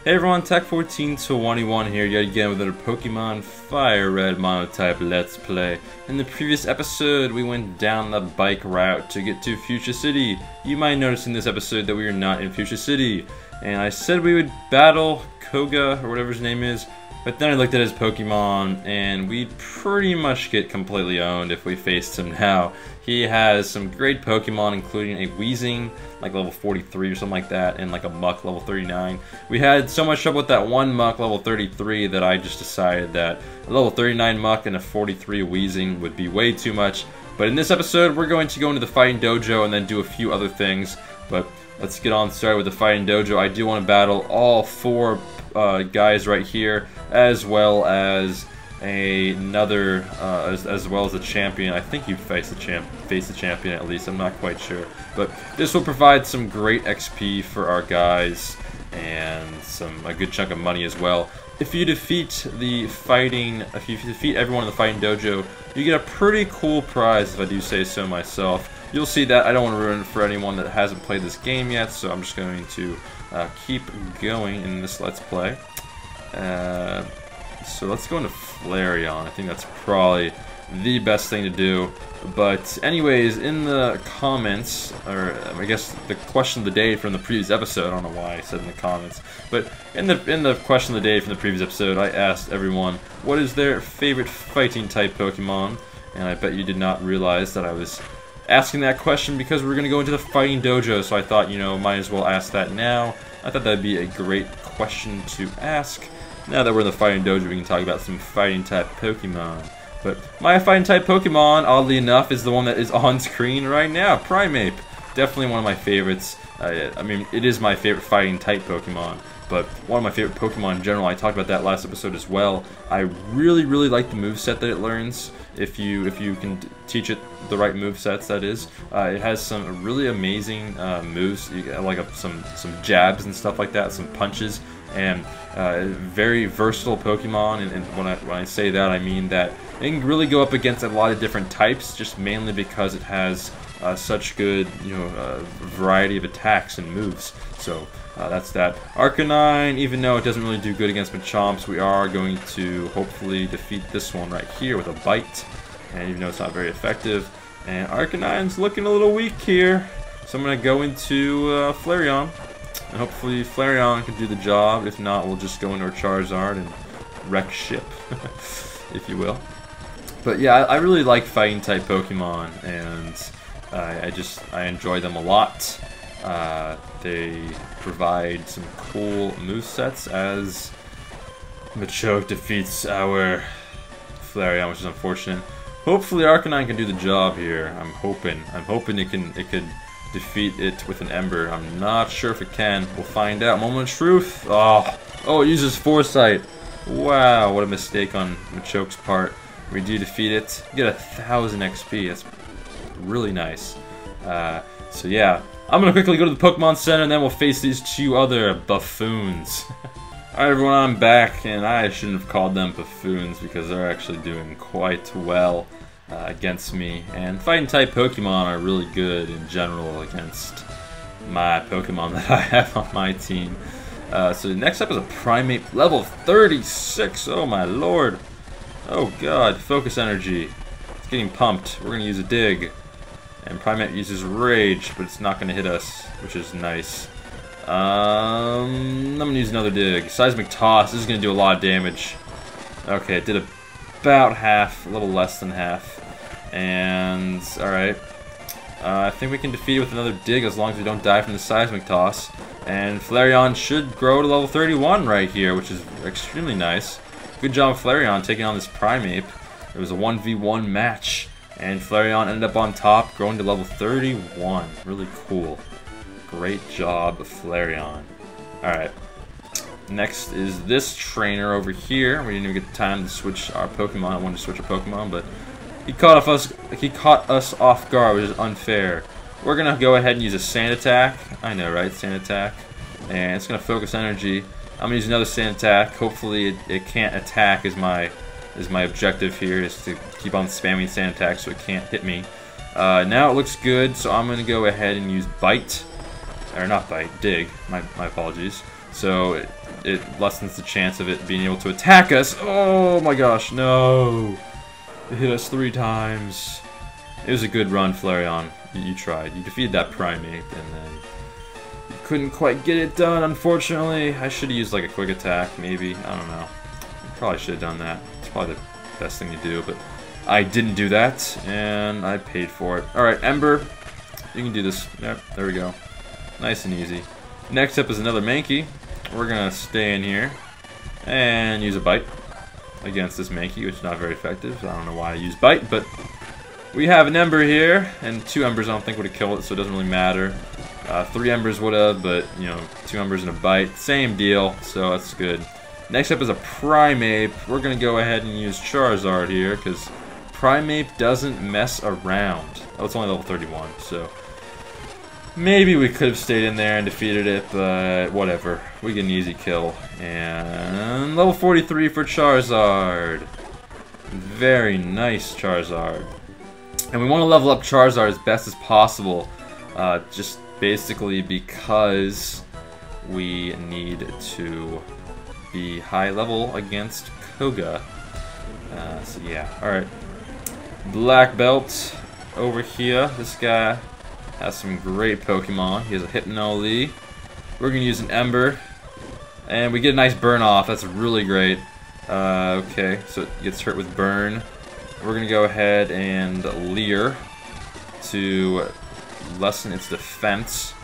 Hey everyone, Tech1421 here yet again with another Pokemon FireRed MonoType Let's Play. In the previous episode, we went down the bike route to get to Fuchsia City. You might notice in this episode that we are not in Fuchsia City. And I said we would battle Koga, or whatever his name is, but then I looked at his Pokemon, and we'd pretty much get completely owned if we faced him now. He has some great Pokemon, including a Weezing, like level 43 or something like that, and like a Muck level 39. We had so much trouble with that one Muck level 33 that I just decided that a level 39 Muck and a 43 Weezing would be way too much. But in this episode, we're going to go into the Fighting Dojo and then do a few other things. But let's get on started with the Fighting Dojo. I do want to battle all four guys right here, as well as another, as well as the champion. I think you face the champion at least. I'm not quite sure, but this will provide some great XP for our guys and a good chunk of money as well. If you defeat if you defeat everyone in the Fighting Dojo, you get a pretty cool prize, if I do say so myself. You'll see that. I don't want to ruin it for anyone that hasn't played this game yet, so I'm just going to keep going in this Let's Play. So let's go into Flareon. I think that's probably the best thing to do. But anyways, in the comments, or I guess the question of the day from the previous episode, I don't know why I said in the comments, but in the question of the day from the previous episode, I asked everyone what is their favorite fighting type Pokemon, and I bet you did not realize that I was asking that question because we're going to go into the Fighting Dojo, so I thought, you know, might as well ask that now. I thought that'd be a great question to ask. Now that we're in the Fighting Dojo, we can talk about some fighting type Pokemon. But my fighting type Pokemon, oddly enough, is the one that is on screen right now, Primeape. Definitely one of my favorites. I mean, it is my favorite fighting type Pokemon, but one of my favorite Pokemon in general. I talked about that last episode as well. I really like the moveset that it learns. If you can teach it the right movesets, that is. It has some really amazing moves, like some jabs and stuff like that, some punches, and very versatile Pokemon. And when I say that, I mean that it can really go up against a lot of different types, just mainly because it has such good, variety of attacks and moves. So that's that. Arcanine, even though it doesn't really do good against Machomps, we are going to hopefully defeat this one right here with a bite. And even though it's not very effective, and Arcanine's looking a little weak here, so I'm going to go into Flareon. And hopefully Flareon can do the job. If not, we'll just go into our Charizard and wreck ship, if you will. But yeah, I really like fighting type Pokemon, and I enjoy them a lot. They provide some cool movesets as Machoke defeats our Flareon, which is unfortunate. Hopefully Arcanine can do the job here. I'm hoping it could defeat it with an Ember. I'm not sure if it can. We'll find out. Moment of truth. Oh, it uses Foresight. Wow, what a mistake on Machoke's part. We do defeat it. You get 1,000 XP. That's really nice. So yeah, I'm gonna quickly go to the Pokemon Center, and then we'll face these two other buffoons. Alright everyone, I'm back, and I shouldn't have called them buffoons because they're actually doing quite well against me. And fighting type Pokemon are really good in general against my Pokemon that I have on my team. So next up is a Primeape level 36. Oh my lord. Oh god, focus energy. It's getting pumped. We're gonna use a dig. And Primeape uses Rage, but it's not gonna hit us, which is nice. I'm gonna use another dig. Seismic Toss. This is gonna do a lot of damage. Okay, it did about half, a little less than half. And alright. I think we can defeat it with another dig as long as we don't die from the Seismic Toss. And Flareon should grow to level 31 right here, which is extremely nice. Good job, Flareon, taking on this Primeape. It was a 1v1 match, and Flareon ended up on top, growing to level 31. Really cool. Great job, Flareon. Alright. Next is this trainer over here. We didn't even get time to switch our Pokemon. I wanted to switch our Pokemon, but he caught us off guard, which is unfair. We're gonna go ahead and use a Sand Attack. I know, right? Sand Attack. And it's gonna focus energy. I'm gonna use another Sand Attack. Hopefully it can't attack is my objective here, is to keep on spamming Sand Attack so it can't hit me. Now it looks good, so I'm gonna go ahead and use Bite. Or not Bite, Dig. My apologies. so it lessens the chance of it being able to attack us. Oh my gosh, no! It hit us 3 times. It was a good run, Flareon. You tried. You defeated that Primeape, and then you couldn't quite get it done, unfortunately. I should have used like a quick attack, maybe. I don't know. Probably should have done that. It's probably the best thing to do, but I didn't do that, and I paid for it. Alright, Ember. You can do this. Yep, there we go. Nice and easy. Next up is another Mankey. We're gonna stay in here and use a Bite against this Mankey, which is not very effective. I don't know why I use Bite, but we have an Ember here, and 2 Embers I don't think would have killed it, so it doesn't really matter. 3 Embers would have, but, you know, 2 Embers and a Bite, same deal, so that's good. Next up is a Primeape. We're going to go ahead and use Charizard here, because Primeape doesn't mess around. Oh, it's only level 31, so maybe we could have stayed in there and defeated it, but whatever. We get an easy kill. And level 43 for Charizard. Very nice Charizard. And we want to level up Charizard as best as possible, just basically because we need to be high level against Koga. So yeah, alright. Black Belt over here. This guy has some great Pokemon. He has a Hitmonlee. We're going to use an Ember. And we get a nice burn off. That's really great. Okay, so it gets hurt with Burn. We're going to go ahead and Leer to lessen its defense.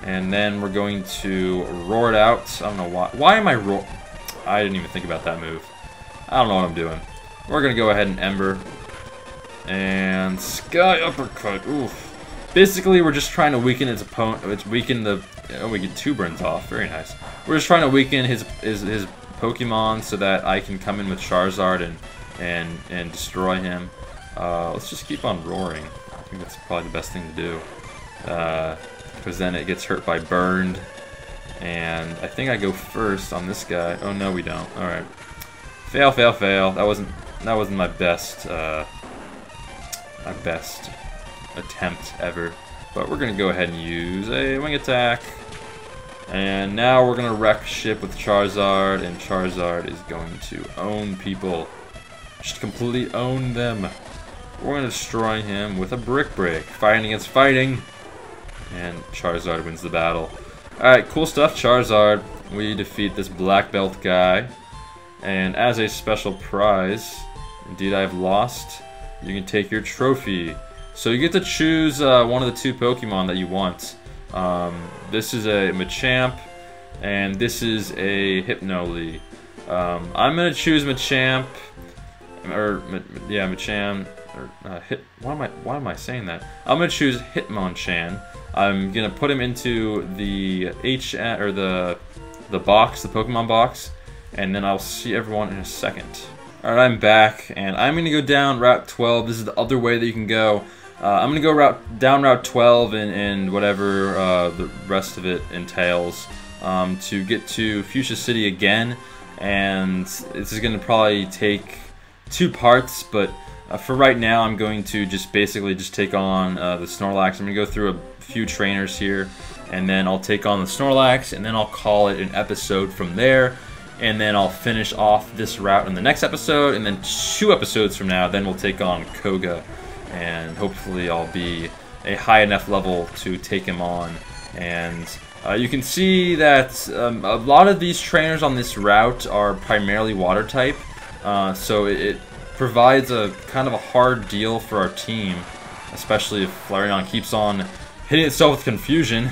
And then we're going to roar it out. I don't know why. Why am I roar? I didn't even think about that move. I don't know what I'm doing. We're going to go ahead and Ember. And Sky Uppercut. Oof. Basically, we're just trying to weaken its opponent. It's weaken the. Oh, we get 2 burns off. Very nice. We're just trying to weaken his Pokemon so that I can come in with Charizard and destroy him. Let's just keep on roaring. I think that's probably the best thing to do. Because then it gets hurt by Burned. And I think I go first on this guy. Oh no, we don't. All right. Fail, fail, fail. That wasn't my best attempt ever. But we're gonna go ahead and use a Wing Attack. And now we're gonna wreck ship with Charizard, and Charizard is going to own people. Just completely own them. We're gonna destroy him with a Brick Break. Fighting against fighting. And Charizard wins the battle. Alright, cool stuff, Charizard. We defeat this Black Belt guy. And as a special prize, indeed I have lost, you can take your trophy. So you get to choose one of the 2 Pokemon that you want. This is a Machamp, and this is a Hitmonlee. I'm gonna choose Machamp, Machamp. Why am I saying that? I'm gonna choose Hitmonchan. I'm gonna put him into the the box, the Pokemon box, and then I'll see everyone in a second. Alright, I'm back, and I'm gonna go down Route 12. This is the other way that you can go. I'm gonna go down Route 12 and whatever the rest of it entails to get to Fuchsia City again. And this is gonna probably take 2 parts, but for right now, I'm going to basically take on the Snorlax. I'm gonna go through a few trainers here, and then I'll take on the Snorlax, and then I'll call it an episode from there. And then I'll finish off this route in the next episode, and then 2 episodes from now, then we'll take on Koga. And hopefully I'll be a high enough level to take him on. And you can see that a lot of these trainers on this route are primarily water type. So it provides a kind of a hard deal for our team, especially if Flareon keeps on hitting itself with confusion.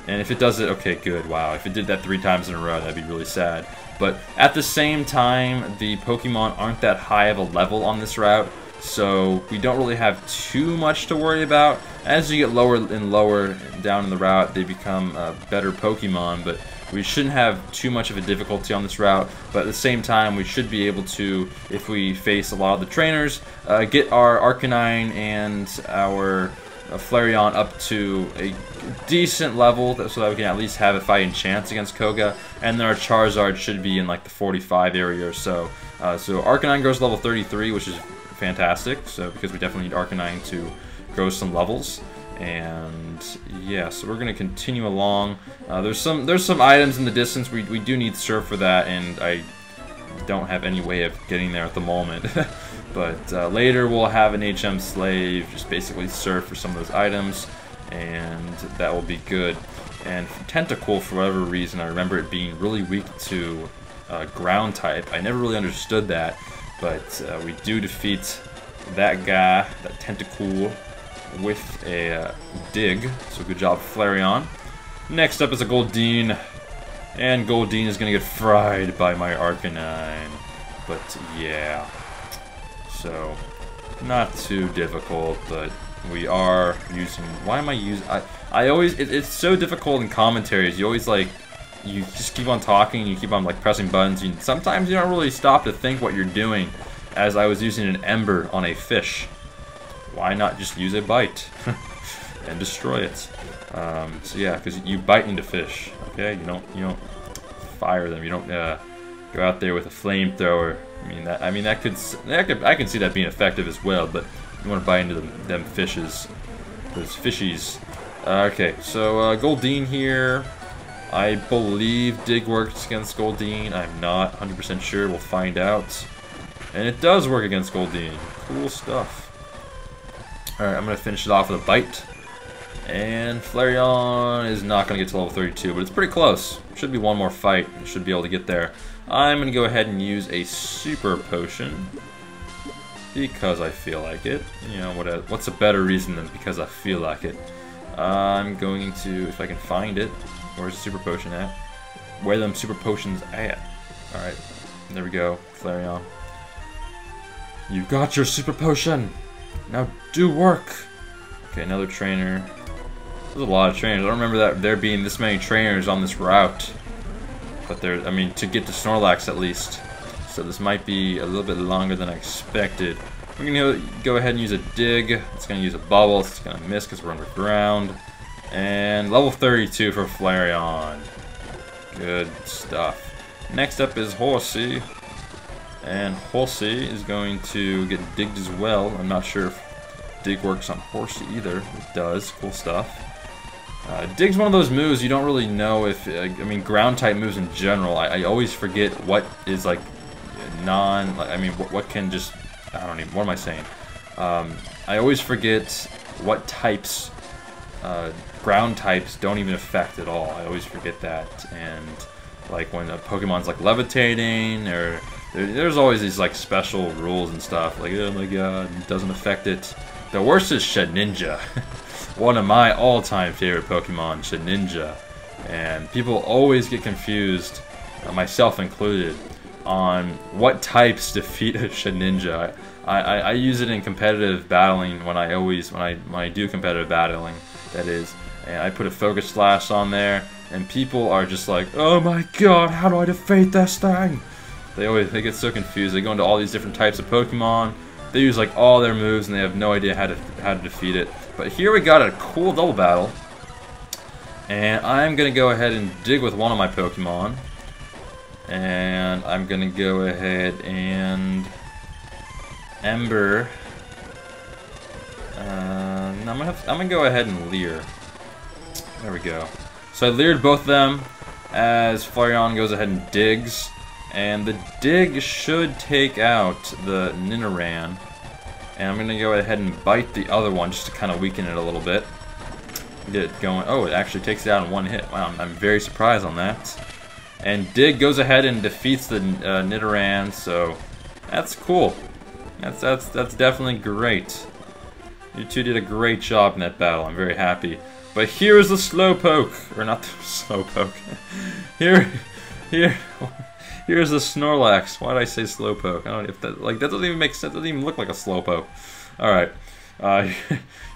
And if it does it, okay, good, wow. If it did that 3 times in a row, that'd be really sad. But at the same time, the Pokemon aren't that high of a level on this route, so we don't really have too much to worry about. As you get lower and lower down in the route, they become better Pokemon, but we shouldn't have too much of a difficulty on this route. But at the same time, we should be able to, if we face a lot of the trainers, get our Arcanine and our Flareon up to a decent level so that we can at least have a fighting chance against Koga, and then our Charizard should be in like the 45 area or so. So Arcanine grows level 33, which is fantastic, so because we definitely need Arcanine to grow some levels. And yeah, so we're gonna continue along. There's some items in the distance. We do need surf for that, and I don't have any way of getting there at the moment. But later we'll have an HM slave just basically surf for some of those items, and that will be good. And Tentacool, for whatever reason, I remember it being really weak to ground type. I never really understood that, but we do defeat that guy, that Tentacool, with a dig. So good job, Flareon. Next up is a Goldeen, and Goldeen is gonna get fried by my Arcanine. But yeah, so not too difficult, but we are using. Why am I using? I always. It's so difficult in commentaries. You always like. You just keep on talking. You keep on like pressing buttons. Sometimes you don't really stop to think what you're doing. As I was using an Ember on a fish. Why not just use a bite and destroy it? So yeah, because you bite into fish. Okay, you don't fire them. You don't go out there with a flamethrower. I can see that being effective as well. But you want to bite into them fishes, those fishies. Okay, so Goldeen here. I believe Dig works against Goldeen. I'm not 100% sure. We'll find out. And it does work against Goldeen. Cool stuff. Alright, I'm going to finish it off with a bite. And Flareon is not going to get to level 32, but it's pretty close. Should be one more fight. You should be able to get there. I'm going to go ahead and use a Super Potion. Because I feel like it. You know, what's a better reason than because I feel like it? I'm going to, if I can find it. Where's the Super Potion at? Where are them Super Potions at? Alright, there we go. Flareon. You got your Super Potion! Now do work! Okay, another trainer. There's a lot of trainers. I don't remember that there being this many trainers on this route. But I mean, to get to Snorlax at least. So this might be a little bit longer than I expected. We're gonna go ahead and use a dig. It's gonna use a bubble. It's gonna miss because we're underground. And level 32 for Flareon. Good stuff. Next up is Horsey. And Horsey is going to get digged as well. I'm not sure if dig works on Horsey either. It does. Cool stuff. Dig's one of those moves you don't really know if... I mean, ground type moves in general. I always forget what is like what can just... I don't even... What am I saying? I always forget what types... ground types don't even affect at all. I always forget that. And like when a Pokemon's like levitating, or there's always these like special rules and stuff. Like, oh my god, it doesn't affect it. The worst is Shedinja. One of my all-time favorite Pokemon, Shedinja. And people always get confused, myself included, on what types defeat a Shedinja. I use it in competitive battling when I do competitive battling, that is. And I put a Focus Slash on there, and people are just like, oh my god, how do I defeat this thing? They get so confused. They go into all these different types of Pokemon. They use like all their moves, and they have no idea how to defeat it. But here we got a cool double battle, and I'm gonna go ahead and dig with one of my Pokemon, and I'm gonna go ahead and Ember. I'm gonna go ahead and Leer. There we go. So I leered both of them as Flareon goes ahead and digs. And the dig should take out the Nidoran. And I'm going to go ahead and bite the other one just to kind of weaken it a little bit. Get it going. Oh, it actually takes it out in one hit. Wow, I'm very surprised on that. And dig goes ahead and defeats the Nidoran, so that's cool. That's definitely great. You two did a great job in that battle. I'm very happy. But here's the Slowpoke, or not the Slowpoke. Here's the Snorlax. Why did I say Slowpoke? I don't know if that doesn't even make sense. It doesn't even look like a Slowpoke. All right.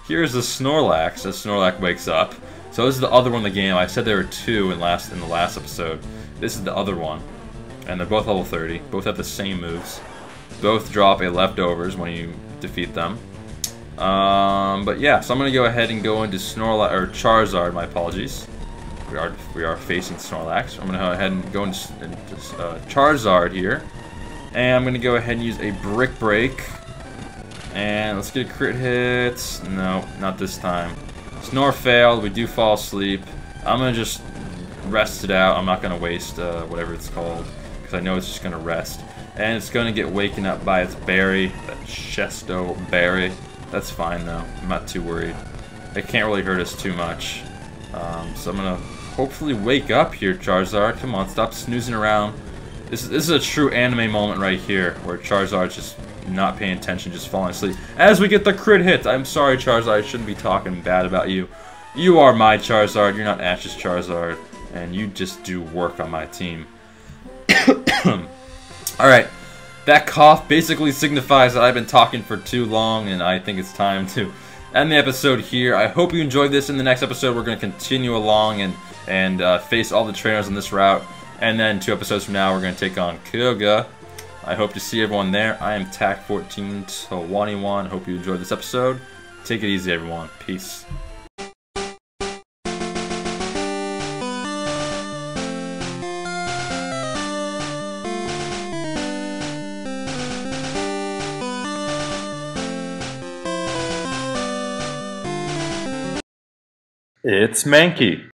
Here's the Snorlax as Snorlax wakes up. So this is the other one in the game. I said there were two in the last episode. This is the other one, and they're both level 30. Both have the same moves. Both drop a leftovers when you defeat them. But yeah, so I'm gonna go ahead and go into Charizard. My apologies. We are facing Snorlax. I'm gonna go ahead and go into Charizard here, and I'm gonna go ahead and use a Brick Break. And let's get a crit hit. No, not this time. Snore failed. We do fall asleep. I'm gonna just rest it out. I'm not gonna waste whatever it's called, because I know it's just gonna rest. And it's gonna get waken up by its berry, that Chesto berry. That's fine though. I'm not too worried. It can't really hurt us too much. So I'm gonna hopefully wake up here, Charizard. Come on, stop snoozing around. This is a true anime moment right here, where Charizard's just not paying attention, just falling asleep. As we get the crit hit! I'm sorry, Charizard, I shouldn't be talking bad about you. You are my Charizard, you're not Ash's Charizard, and you just do work on my team. Alright, that cough basically signifies that I've been talking for too long, and I think it's time to end the episode here. I hope you enjoyed this. In the next episode, we're going to continue along and face all the trainers on this route. And then 2 episodes from now, we're going to take on Koga. I hope to see everyone there. I am TAC1421. Hope you enjoyed this episode. Take it easy, everyone. Peace. It's Mankey.